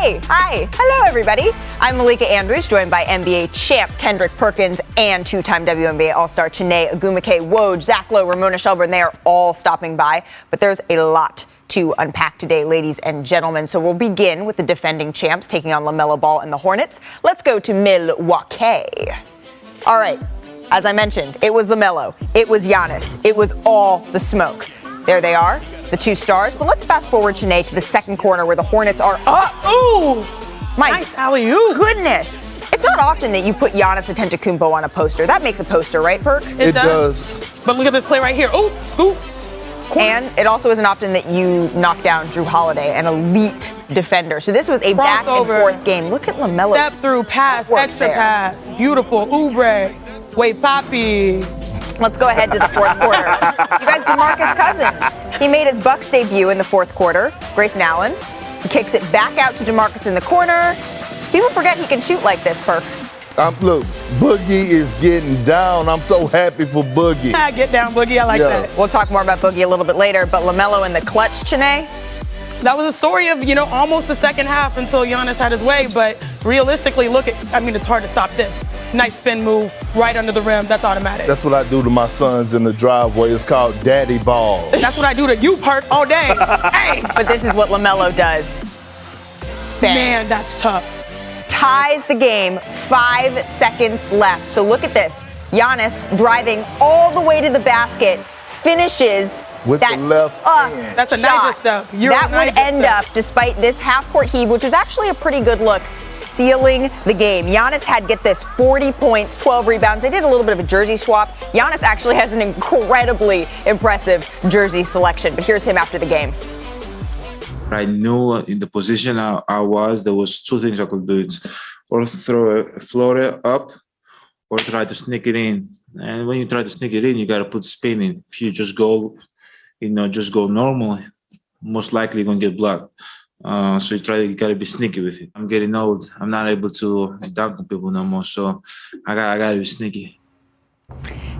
Hey, hi, hello everybody. I'm Malika Andrews, joined by NBA champ Kendrick Perkins and two-time WNBA All-Star Chiney Ogwumike, Woj, Zach Lowe, Ramona Shelburne. They are all stopping by, but there's a lot to unpack today, ladies and gentlemen. So we'll begin with the defending champs taking on LaMelo Ball and the Hornets. Let's go to Milwaukee. All right, as I mentioned, it was LaMelo, it was Giannis, it was all the smoke. There they are, the two stars. But let's fast forward, Chiney, to the second corner where the Hornets are up. Ooh, my nice alley-oop. Goodness. It's not often that you put Giannis Antetokounmpo on a poster. That makes a poster, right, Perk? It does. But look at this play right here. Ooh, ooh. And it also isn't often that you knock down Drew Holiday, an elite defender. So this was a back and forth game. Look at LaMelo. Step through, pass, extra pass. Beautiful. Oubre. Wait, Poppy. Let's go ahead to the fourth quarter. You guys, DeMarcus Cousins. He made his Bucks debut in the fourth quarter. Grayson Allen. He kicks it back out to DeMarcus in the corner. People forget he can shoot like this, Perk. Look, Boogie is getting down. I'm so happy for Boogie. Get down, Boogie. I like that. We'll talk more about Boogie a little bit later, but LaMelo in the clutch, Chiney. That was a story of, almost the second half until Giannis had his way, but realistically, it's hard to stop this. Nice spin move right under the rim. That's automatic. That's what I do to my sons in the driveway. It's called daddy ball. That's what I do to you, Perk, all day. Hey! But this is what LaMelo does. Bang. Man, that's tough. Ties the game, 5 seconds left. So look at this. Giannis driving all the way to the basket, finishes with that the left hand. That's a nice stuff. That would end up, despite this half-court heave, which was actually a pretty good look, sealing the game. Giannis had, get this, 40 points, 12 rebounds. They did a little bit of a jersey swap. Giannis actually has an incredibly impressive jersey selection. But here's him after the game. I knew in the position I was, there was two things I could do. It's or throw a floater up or try to sneak it in. And when you try to sneak it in, you got to put spin in. If you just go, just go normal, most likely you're going to get blocked. So you got to be sneaky with it. I'm getting old. I'm not able to dunk on people no more. So I got to be sneaky.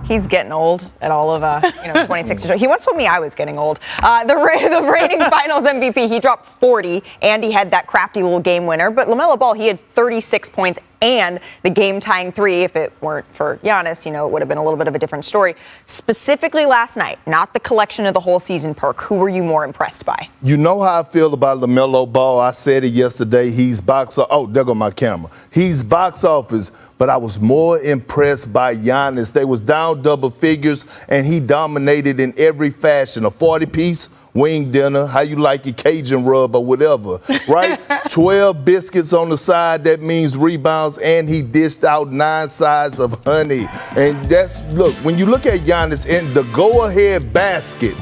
He's getting old at all of 26 years old. He once told me I was getting old. The reigning Finals MVP, he dropped 40, and he had that crafty little game winner. But LaMelo Ball, he had 36 points and the game-tying three. If it weren't for Giannis, it would have been a little bit of a different story. Specifically last night, not the collection of the whole season, Perk. Who were you more impressed by? You know how I feel about LaMelo Ball. I said it yesterday. He's box office. Oh, there go my camera. He's box office. But I was more impressed by Giannis. They was down double figures, and he dominated in every fashion. A 40-piece wing dinner, how you like your Cajun rub or whatever, right? 12 biscuits on the side, that means rebounds, and he dished out 9 sides of honey. And look, when you look at Giannis in the go-ahead basket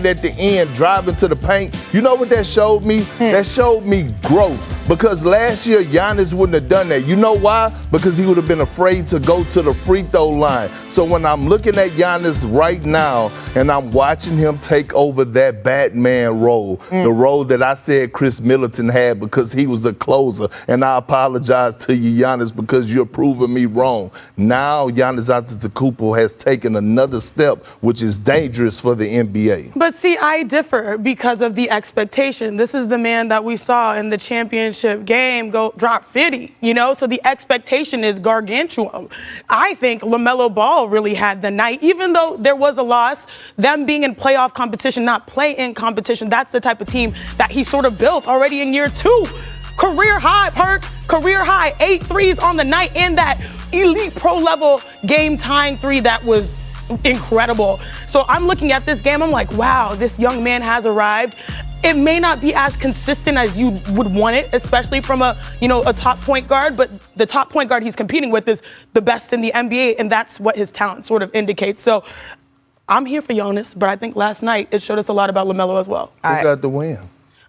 at the end, driving to the paint, you know what that showed me? That showed me growth. Because last year, Giannis wouldn't have done that. You know why? Because he would have been afraid to go to the free throw line. So when I'm looking at Giannis right now and I'm watching him take over that Batman role, the role that I said Chris Middleton had because he was the closer, and I apologize to you, Giannis, because you're proving me wrong. Now Giannis Antetokounmpo has taken another step, which is dangerous for the NBA. But see, I differ because of the expectation. This is the man that we saw in the championship game go drop 50, so the expectation is gargantuan. I think LaMelo Ball really had the night, even though there was a loss, them being in playoff competition, not play-in competition. That's the type of team that he sort of built already in year 2. Career high, Perk, career high, 8 threes on the night, and that elite pro level game tying 3 that was incredible. So I'm looking at this game, I'm like, wow, this young man has arrived. It may not be as consistent as you would want it, especially from a top point guard, but the top point guard he's competing with is the best in the NBA, and that's what his talent sort of indicates. So I'm here for Giannis, but I think last night it showed us a lot about LaMelo as well. Who got the win?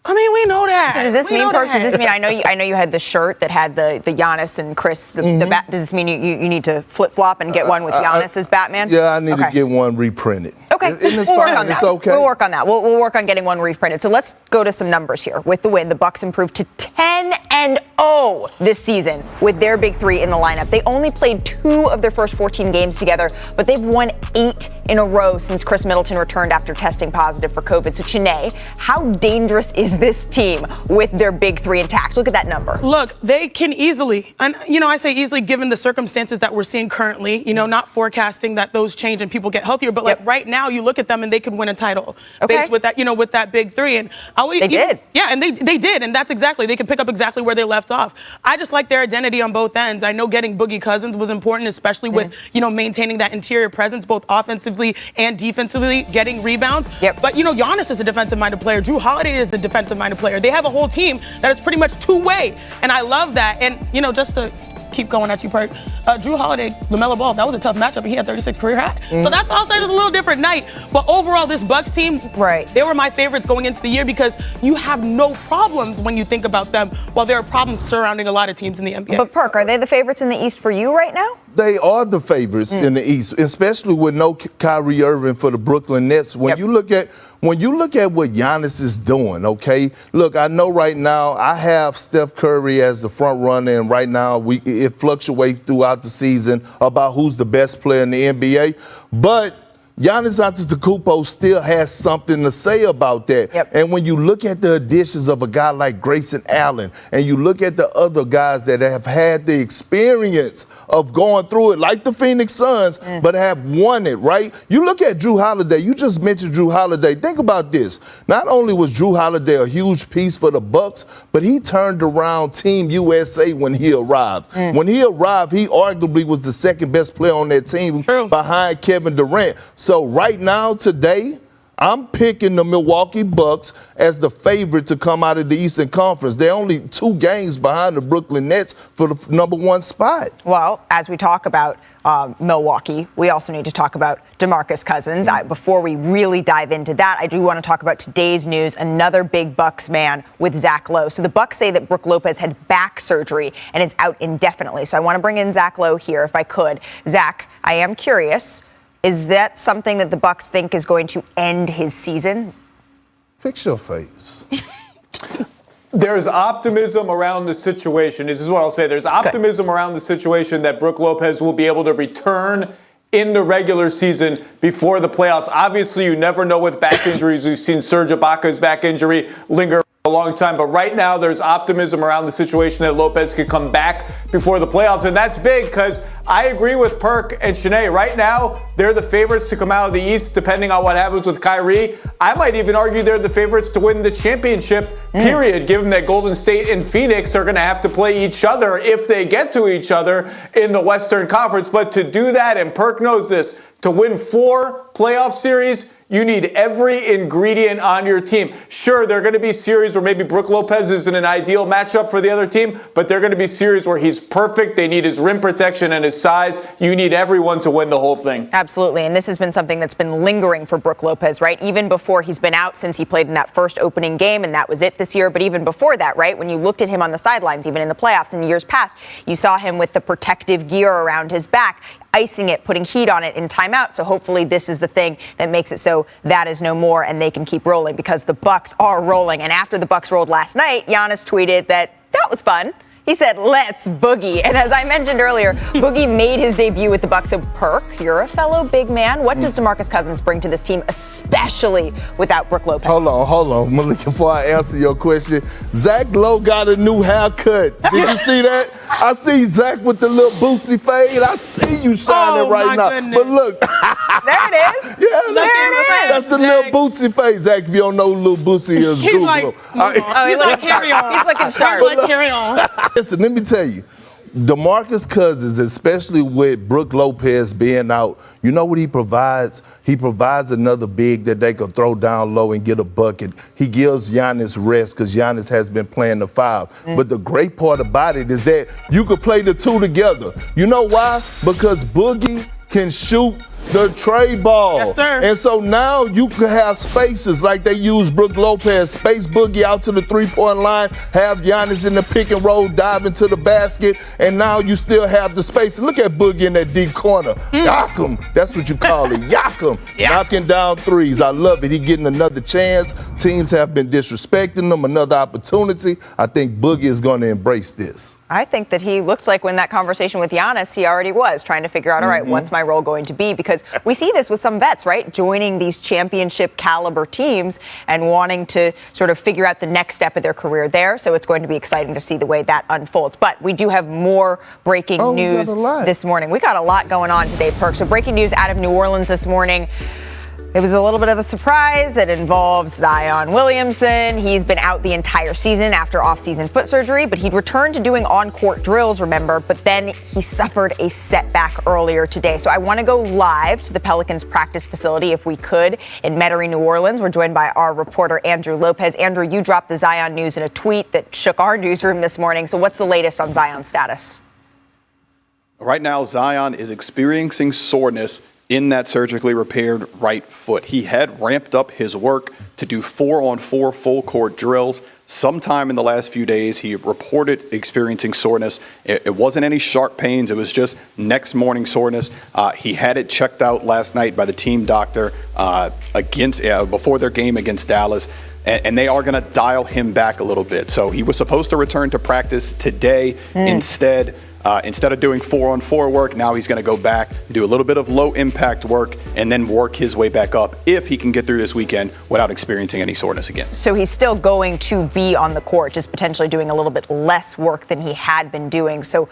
I mean, we know that. So does this mean, Perk? Does this mean I know you had the shirt that had the Giannis and Chris? Does this mean you need to flip flop and get one with Giannis as Batman? Yeah, I need to get one reprinted. Okay, it's fine. It's okay. We'll work on that. We'll work on getting one reprinted. So let's go to some numbers here. With the win, the Bucks improved to 10-0 this season with their big 3 in the lineup. They only played 2 of their first 14 games together, but they've won 8 in a row since Chris Middleton returned after testing positive for COVID. So Chiney, how dangerous is this team with their big three intact? Look at that number. Look, they can easily, and I say easily given the circumstances that we're seeing currently, not forecasting that those change and people get healthier, but like right now you look at them and they could win a title based with that, with that big three. And they did. Yeah, and they did, and that's exactly, they can pick up exactly where they left off. I just like their identity on both ends. I know getting Boogie Cousins was important, especially with, maintaining that interior presence, both offensively and defensively, getting rebounds. But, Giannis is a defensive-minded player. Drew Holiday is a defensive-minded player. They have a whole team that is pretty much two-way, and I love that. And, just to keep going at you, Perk, Drew Holiday, LaMelo Ball, that was a tough matchup, and he had 36 career high. So that's all it was a little different night. But overall, this Bucks team, they were my favorites going into the year because you have no problems when you think about them, while there are problems surrounding a lot of teams in the NBA. But Perk, are they the favorites in the East for you right now? They are the favorites in the East, especially with no Kyrie Irving for the Brooklyn Nets. When you look at what Giannis is doing, okay? Look, I know right now I have Steph Curry as the front runner, and right now it fluctuates throughout the season about who's the best player in the NBA. But Giannis Antetokounmpo still has something to say about that. And when you look at the additions of a guy like Grayson Allen, and you look at the other guys that have had the experience of going through it, like the Phoenix Suns, but have won it, right? You look at Drew Holiday. You just mentioned Drew Holiday. Think about this. Not only was Drew Holiday a huge piece for the Bucks, but he turned around Team USA when he arrived. When he arrived, he arguably was the second best player on that team behind Kevin Durant. So right now, today, I'm picking the Milwaukee Bucks as the favorite to come out of the Eastern Conference. They're only 2 games behind the Brooklyn Nets for the #1 spot. Well, as we talk about Milwaukee, we also need to talk about DeMarcus Cousins. Before we really dive into that, I do want to talk about today's news, another big Bucks man with Zach Lowe. So the Bucks say that Brook Lopez had back surgery and is out indefinitely. So I want to bring in Zach Lowe here if I could. Zach, I am curious. Is that something that the Bucks think is going to end his season? Fix your face. There's optimism around the situation. This is what I'll say. There's optimism around the situation that Brook Lopez will be able to return in the regular season before the playoffs. Obviously, you never know with back injuries. We've seen Serge Ibaka's back injury linger a long time, but right now there's optimism around the situation that Lopez could come back before the playoffs, and that's big because I agree with Perk and Shanae. Right now, they're the favorites to come out of the East, depending on what happens with Kyrie. I might even argue they're the favorites to win the championship, period, given that Golden State and Phoenix are going to have to play each other if they get to each other in the Western Conference. But to do that, and Perk knows this, to win 4 playoff series, you need every ingredient on your team. Sure, there are going to be series where maybe Brook Lopez isn't an ideal matchup for the other team, but they're going to be series where he's perfect. They need his rim protection and his size. You need everyone to win the whole thing. Absolutely, and this has been something that's been lingering for Brook Lopez, right? Even before he's been out, since he played in that first opening game, and that was it this year. But even before that, right, when you looked at him on the sidelines, even in the playoffs in years past, you saw him with the protective gear around his back, icing it, putting heat on it in timeout. So hopefully this is the thing that makes it so that is no more and they can keep rolling, because the Bucks are rolling. And after the Bucks rolled last night, Giannis tweeted that was fun. He said, "Let's boogie." And as I mentioned earlier, Boogie made his debut with the Bucks. So Perk, you're a fellow big man. What does DeMarcus Cousins bring to this team, especially without Brook Lopez? Hold on, Malika, before I answer your question. Zach Lowe got a new haircut. Did you see that? I see Zach with the little bootsy fade. I see you shining right now. Goodness. But look. There it is. Yeah, that's the little bootsy fade. Zach, if you don't know who little bootsy is, He's Google. he's like carry on. He's looking sharp. Like carry on. Listen, let me tell you, DeMarcus Cousins, especially with Brook Lopez being out, you know what he provides? He provides another big that they can throw down low and get a bucket. He gives Giannis rest because Giannis has been playing the 5. But the great part about it is that you could play the 2 together. You know why? Because Boogie can shoot the tray ball. Yes, sir. And so now you can have spaces like they use Brook Lopez, space Boogie out to the 3-point line, have Giannis in the pick and roll, dive into the basket, and now you still have the space. Look at Boogie in that deep corner. Yak him. That's what you call it. Yak him. Knocking down threes. I love it. He getting another chance. Teams have been disrespecting him. Another opportunity. I think Boogie is going to embrace this. I think that he looked like when that conversation with Giannis, he already was trying to figure out, all right, what's my role going to be? Because we see this with some vets, right? Joining these championship caliber teams and wanting to sort of figure out the next step of their career there. So it's going to be exciting to see the way that unfolds. But we do have more breaking news this morning. We got a lot going on today, Perk. So breaking news out of New Orleans this morning. It was a little bit of a surprise. It involves Zion Williamson. He's been out the entire season after off-season foot surgery, but he'd returned to doing on-court drills, remember, but then he suffered a setback earlier today. So I want to go live to the Pelicans practice facility, if we could, in Metairie, New Orleans. We're joined by our reporter, Andrew Lopez. Andrew, you dropped the Zion news in a tweet that shook our newsroom this morning. So what's the latest on Zion's status? Right now, Zion is experiencing soreness in that surgically repaired right foot. He had ramped up his work to do 4-on-4 full court drills. Sometime in the last few days, he reported experiencing soreness. It wasn't any sharp pains. It was just next morning soreness. He had it checked out last night by the team doctor before their game against Dallas. And they are going to dial him back a little bit. So he was supposed to return to practice today. Instead of doing 4-on-4 work, now he's going to go back, do a little bit of low impact work, and then work his way back up if he can get through this weekend without experiencing any soreness again. So he's still going to be on the court, just potentially doing a little bit less work than he had been doing. So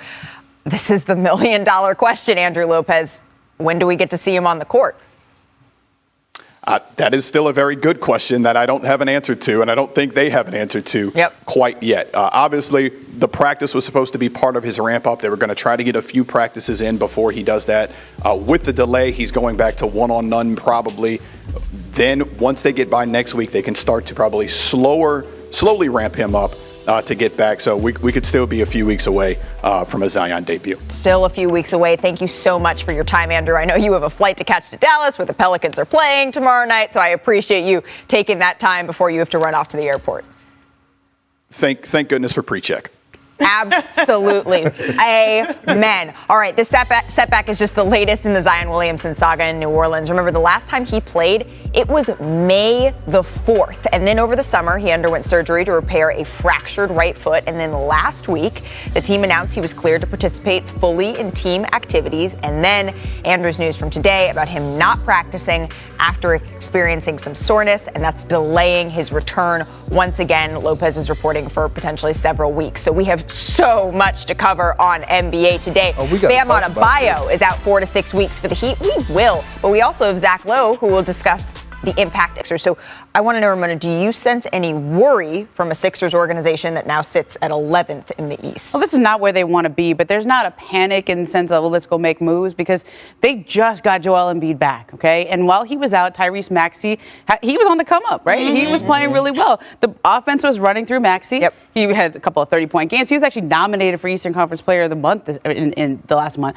this is the $1 million question, Andrew Lopez. When do we get to see him on the court? That is still a very good question that I don't have an answer to, and I don't think they have an answer to quite yet. Obviously, the practice was supposed to be part of his ramp-up. They were going to try to get a few practices in before he does that. With the delay, he's going back to one-on-none probably. Then once they get by next week, they can start to probably slowly ramp him up to get back. So we could still be a few weeks away from a Zion debut. Still a few weeks away. Thank you so much for your time, Andrew. I know you have a flight to catch to Dallas where the Pelicans are playing tomorrow night, so I appreciate you taking that time before you have to run off to the airport. Thank goodness for pre-check. Absolutely. Amen. All right, this setback is just the latest in the Zion Williamson saga in New Orleans. Remember, the last time he played, it was May the 4th. And then over the summer, he underwent surgery to repair a fractured right foot. And then last week, the team announced he was cleared to participate fully in team activities. And then Andrew's news from today about him not practicing after experiencing some soreness, and that's delaying his return once again. Lopez is reporting for potentially several weeks. So we have so much to cover on NBA today. Bam Adebayo is out 4 to 6 weeks for the Heat. We will. But we also have Zach Lowe, who will discuss the impact Sixers. So I want to know, Ramona, do you sense any worry from a Sixers organization that now sits at 11th in the East? Well, this is not where they want to be, but there's not a panic in the sense of, well, let's go make moves, because they just got Joel Embiid back, okay? And while he was out, Tyrese Maxey, he was on the come up, right? He was playing really well. The offense was running through Maxey. Yep. He had a couple of 30-point games. He was actually nominated for Eastern Conference Player of the Month in the last month.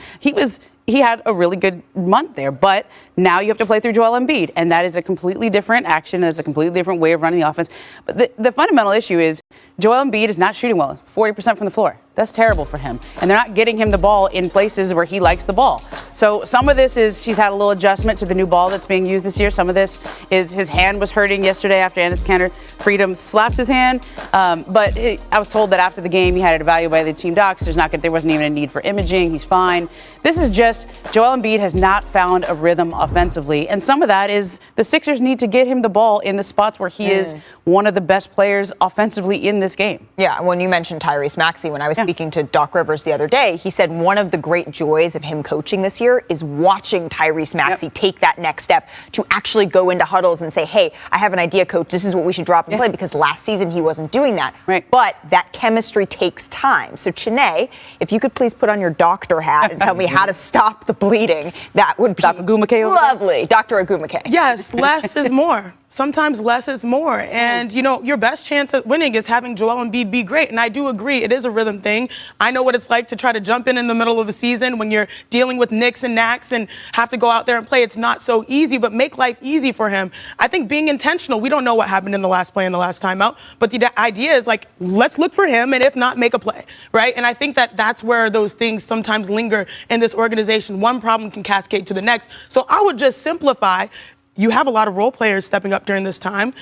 He had a really good month there, but now you have to play through Joel Embiid, and that is a completely different action. It's a completely different way of running the offense. But the fundamental issue is Joel Embiid is not shooting well, 40% from the floor. That's terrible for him. And they're not getting him the ball in places where he likes the ball. So some of this is she's had a little adjustment to the new ball that's being used this year. Some of this is his hand was hurting yesterday after Enes Kanter Freedom slapped his hand. But I was told that after the game he had it evaluated by the team docs. There wasn't even a need for imaging. He's fine. This is just Joel Embiid has not found a rhythm offensively. And some of that is the Sixers need to get him the ball in the spots where he is one of the best players offensively in this game. Yeah, when you mentioned Tyrese Maxey, when I was speaking to Doc Rivers the other day, he said one of the great joys of him coaching this year is watching Tyrese Maxey take that next step to actually go into huddles and say, hey, I have an idea, coach, this is what we should drop and play, because last season he wasn't doing that. Right. But that chemistry takes time. So, Chiney, if you could please put on your doctor hat and tell me how to stop the bleeding, that would be lovely. Dr. Agumake. Yes, less is more. Sometimes less is more. And, your best chance at winning is having Joel Embiid be great. And I do agree, it is a rhythm thing. I know what it's like to try to jump in the middle of a season when you're dealing with nicks and knacks and have to go out there and play. It's not so easy, but make life easy for him. I think being intentional, we don't know what happened in the last play and the last timeout, but the idea is let's look for him, and if not, make a play, right? And I think that's where those things sometimes linger in this organization. One problem can cascade to the next. So I would just simplify. You have a lot of role players stepping up during this time.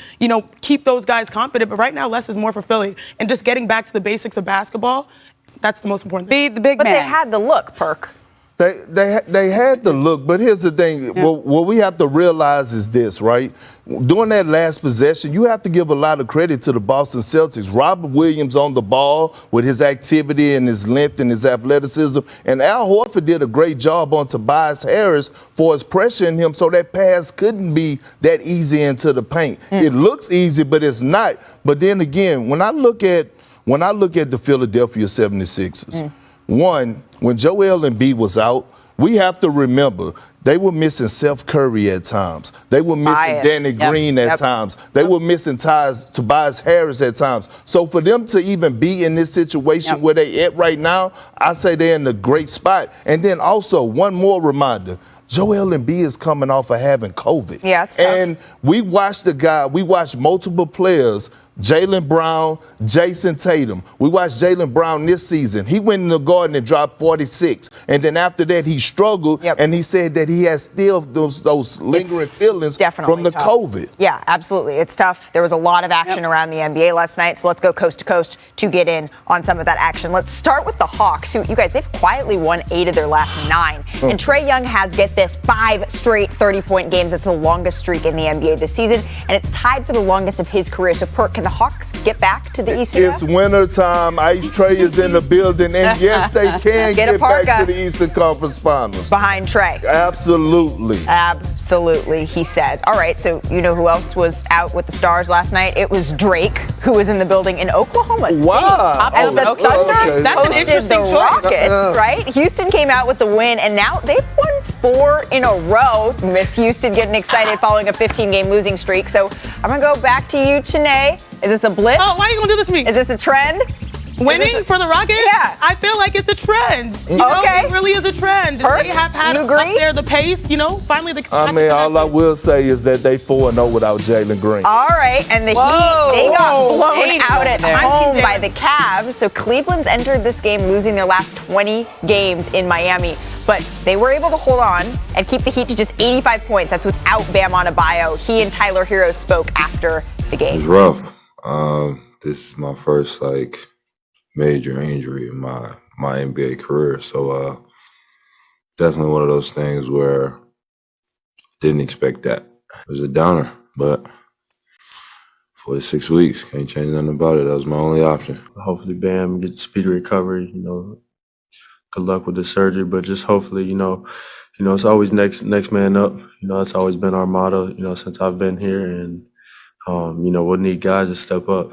Keep those guys confident. But right now, less is more for Philly. And just getting back to the basics of basketball, That's the most important Be thing. the big But man. they had the look, Perk. They had the look, but here's the thing. What we have to realize is this, right? During that last possession, you have to give a lot of credit to the Boston Celtics. Robert Williams on the ball with his activity and his length and his athleticism. And Al Horford did a great job on Tobias Harris for his pressure in him so that pass couldn't be that easy into the paint. It looks easy, but it's not. But then again, when I look at the Philadelphia 76ers, one, when Joel Embiid was out, we have to remember they were missing Seth Curry at times. They were missing Bias. Danny Green at times. They were missing Tobias Harris at times. So for them to even be in this situation where they at right now, I say they're in a great spot. And then also, one more reminder. Joel Embiid is coming off of having COVID. Yeah, it's tough. And we watched multiple players, Jaylen Brown, Jason Tatum. We watched Jaylen Brown this season. He went in the Garden and dropped 46. And then after that, he struggled, and he said that he has still those lingering feelings from the tough. COVID. Yeah, absolutely. It's tough. There was a lot of action around the NBA last night, so let's go coast to coast to get in on some of that action. Let's start with the Hawks, who, you guys, they've quietly won 8 of their last 9. And Trae Young has, get this, 5 straight 30-point games. It's the longest streak in the NBA this season, and it's tied for the longest of his career. So, Perk, can the Hawks get back to the ECF? It's winter time. Ice Trae is in the building, and yes, they can get back to the Eastern Conference Finals. Behind Trae. Absolutely. Absolutely, he says. All right, so you know who else was out with the Stars last night? It was Drake, who was in the building in Oklahoma City. Wow. As the Thunder That's an hosted interesting the choice. Rockets, right? Houston came out with the win, and now they've won 4 in a row. Miss Houston getting excited following a 15-game losing streak. So I'm going to go back to you, Chanae. Is this a blip? Oh, why are you going to do this to me? Is this a trend? Winning for the Rockets? Yeah. I feel like it's a trend. You know, it really is a trend. Perk, they have had you up agree? there the pace, finally the All I will say is that they 4-0 without Jalen Green. All right, and the Heat, they got blown out at home by the Cavs. So Cleveland's entered this game losing their last 20 games in Miami. But they were able to hold on and keep the Heat to just 85 points. That's without Bam Adebayo. He and Tyler Hero spoke after the game. It's rough. This is my first major injury in my NBA career. So definitely one of those things where didn't expect that. It was a downer, but for the 6 weeks, can't change nothing about it. That was my only option. Hopefully Bam gets speedy recovery, good luck with the surgery, but just hopefully, it's always next man up. It's always been our motto, since I've been here, and we'll need guys to step up.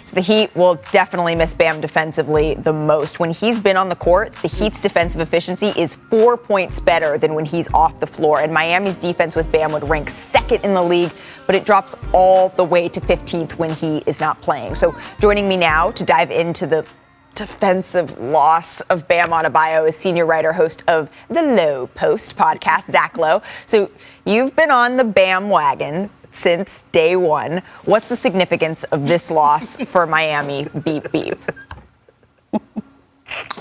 So the Heat will definitely miss Bam defensively the most. When he's been on the court, the Heat's defensive efficiency is 4 points better than when he's off the floor. And Miami's defense with Bam would rank second in the league, but it drops all the way to 15th when he is not playing. So joining me now to dive into the defensive loss of Bam Adebayo is senior writer, host of the Low Post podcast, Zach Lowe. So you've been on the Bam wagon since day one. What's the significance of this loss for Miami? Beep, beep.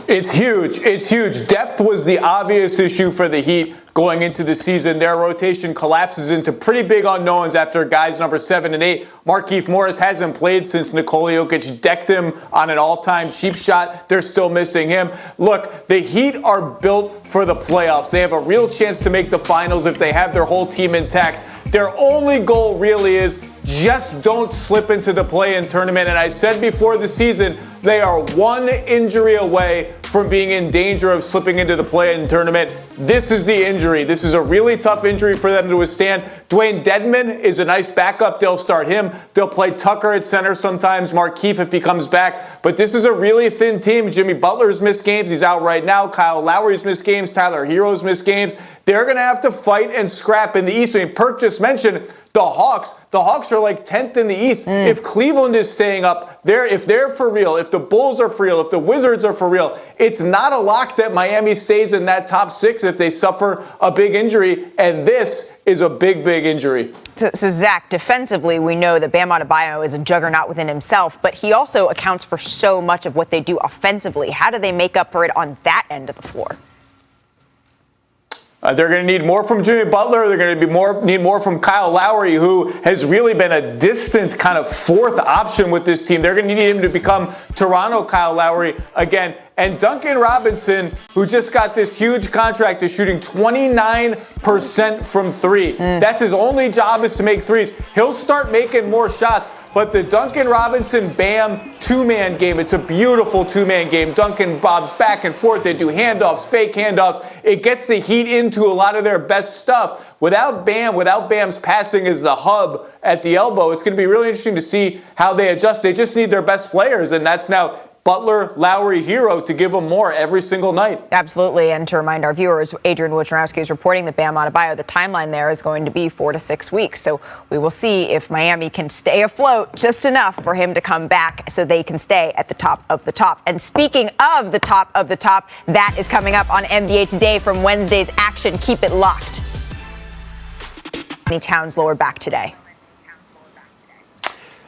It's huge. It's huge. Depth was the obvious issue for the Heat going into the season. Their rotation collapses into pretty big unknowns after guys number 7 and 8. Markieff Morris hasn't played since Nikola Jokic decked him on an all-time cheap shot. They're still missing him. Look, the Heat are built for the playoffs. They have a real chance to make the finals if they have their whole team intact. Their only goal really is just don't slip into the play-in tournament. And I said before the season, they are one injury away from being in danger of slipping into the play-in tournament. This is the injury. This is a really tough injury for them to withstand. Dwayne Dedmon is a nice backup. They'll start him. They'll play Tucker at center sometimes, Markieff if he comes back. But this is a really thin team. Jimmy Butler's missed games. He's out right now. Kyle Lowry's missed games. Tyler Hero's missed games. They're going to have to fight and scrap in the East. I mean, Perk just mentioned the Hawks. The Hawks are like 10th in the East. If Cleveland is staying up, if they're for real, if the Bulls are for real, if the Wizards are for real, it's not a lock that Miami stays in that top 6 if they suffer a big injury. And this is a big, big injury. So Zach, defensively, we know that Bam Adebayo is a juggernaut within himself, but he also accounts for so much of what they do offensively. How do they make up for it on that end of the floor? They're going to need more from Jimmy Butler. They're going to need more from Kyle Lowry, who has really been a distant kind of fourth option with this team. They're going to need him to become Toronto Kyle Lowry again. And Duncan Robinson, who just got this huge contract, is shooting 29% from three. That's his only job, is to make threes. He'll start making more shots. But the Duncan Robinson-Bam two-man game, it's a beautiful two-man game. Duncan bobs back and forth. They do handoffs, fake handoffs. It gets the Heat into a lot of their best stuff. Without Bam's passing as the hub at the elbow, it's going to be really interesting to see how they adjust. They just need their best players, and that's now Butler, Lowry, Hero to give them more every single night. Absolutely. And to remind our viewers, Adrian Wojnarowski is reporting that Bam Adebayo, the timeline there is going to be 4 to 6 weeks. So we will see if Miami can stay afloat just enough for him to come back so they can stay at the top of the top. And speaking of the top, that is coming up on NBA Today from Wednesday's action. Keep it locked. Towns lower back today.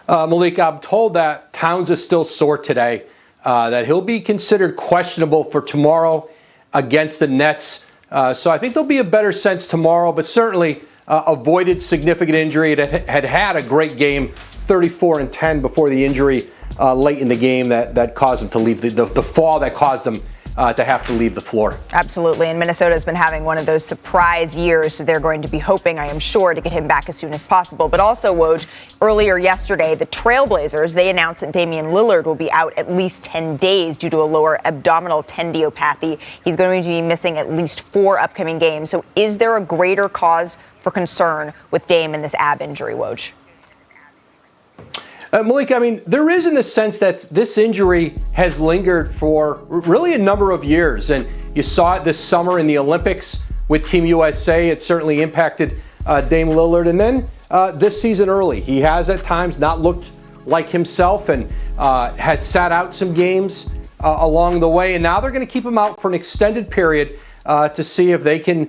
Malika, I'm told that Towns is still sore today. That he'll be considered questionable for tomorrow against the Nets. So I think there'll be a better sense tomorrow, but certainly avoided significant injury. It had a great game, 34-10 before the injury late in the game that caused him to leave, the fall that caused him to have to leave the floor. Absolutely. And Minnesota's been having one of those surprise years, so they're going to be hoping, I am sure, to get him back as soon as possible. But also, Woj, earlier yesterday, the Trailblazers, they announced that Damian Lillard will be out at least 10 days due to a lower abdominal tendiopathy. He's going to be missing at least 4 upcoming games. So is there a greater cause for concern with Dame and this ab injury, Woj? Malika, I mean, there is in the sense that this injury has lingered for really a number of years. And you saw it this summer in the Olympics with Team USA. It certainly impacted Dame Lillard. And then this season early, he has at times not looked like himself and has sat out some games along the way. And now they're going to keep him out for an extended period to see if they can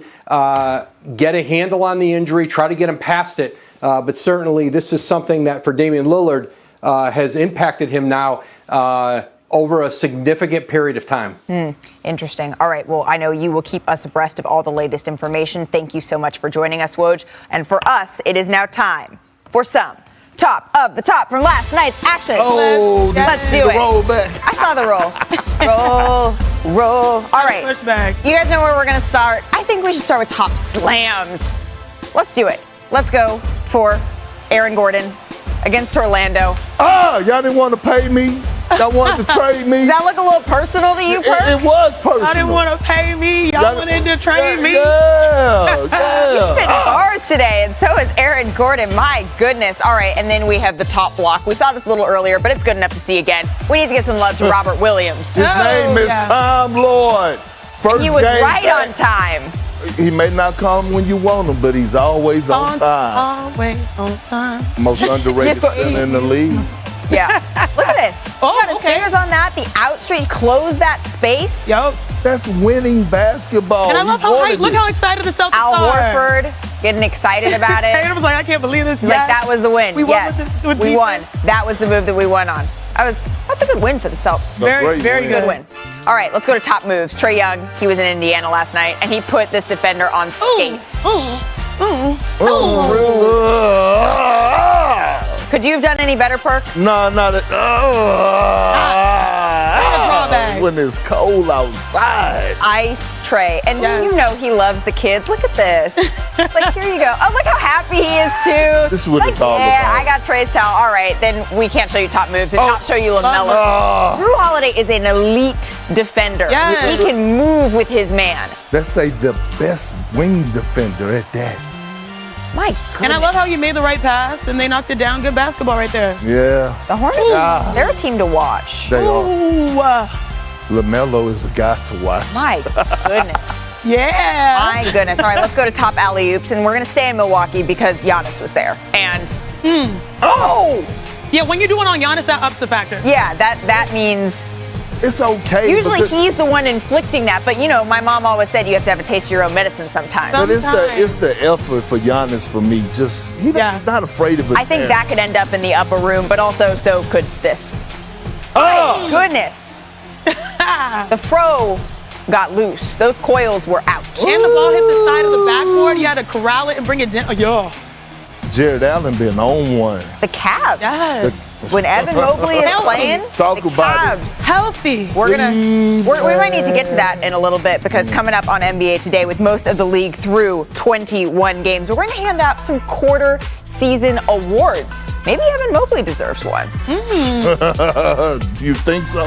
get a handle on the injury, try to get him past it. But certainly this is something that for Damian Lillard has impacted him now over a significant period of time. Interesting. All right. Well, I know you will keep us abreast of all the latest information. Thank you so much for joining us, Woj. And for us, it is now time for some top of the top from last night's action. Oh, let's do it. Roll back. I saw the roll. Roll. All right. Push back. You guys know where we're going to start. I think we should start with top slams. Let's do it. Let's go for Aaron Gordon against Orlando. Y'all didn't want to pay me. Y'all wanted to trade me. Does that look a little personal to you, Perk? It was personal. I didn't want to pay me. Y'all wanted to trade me. Yeah. He's been bars today, and so is Aaron Gordon. My goodness. All right, and then we have the top block. We saw this a little earlier, but it's good enough to see again. We need to get some love to Robert Williams. His name is Tom Lloyd. First He was game right back. on time. He may not come when you want him, but he's always on time. Always on time. Most underrated center in the league. Yeah. Look at this. Oh, He got his fingers on that. The outstreet closed that space. Yup. That's winning basketball. And I love look how excited the Celtics Al are. Horford getting excited about it. Tatum was like, I can't believe this. Like, that was the win. We won yes. with this, with we defense. won. That was the move that we won on. That's a good win for the Celtics. Very, very Good win. All right, let's go to top moves. Trae Young, he was in Indiana last night, and he put this defender on skates. Could you have done any better, Perk? No, not at when it's cold outside. Ice Trae. And you know he loves the kids. Look at this. Like, here you go. Oh, look how happy he is, too. This is what like, it's all yeah, about. I got Trae's towel. All right, then we can't show you top moves and not show you LaMelo. Drew Holiday is an elite defender. Yes. He can move with his man. Let's say the best wing defender at that. My goodness. And I love how you made the right pass and they knocked it down. Good basketball right there. Yeah, The Hornets, they're a team to watch. they are. Ooh, LaMelo is a guy to watch. My goodness. yeah. My goodness. All right, let's go to top alley-oops, and we're going to stay in Milwaukee because Giannis was there. And, Yeah, when you're doing on Giannis, that ups the factor. yeah, that means It's okay. usually but he's the one inflicting that. But, you know, my mom always said you have to have a taste of your own medicine sometimes. But it's Sometimes. the effort for Giannis for me. Just he's not afraid of it. I think that could end up in the upper room, but also so could this. Oh! Goodness. The fro got loose. Those coils were out. And the ball hit the side of the backboard. You had to corral it and bring it down. Yo. Jared Allen been on one. The Cavs. Yes. When Evan Mobley is playing, Talk the about it. Cavs. Healthy. We might need to get to that in a little bit because coming up on NBA Today with most of the league through 21 games, we're going to hand out some quarter season awards. Maybe Evan Mobley deserves one. Do you think so?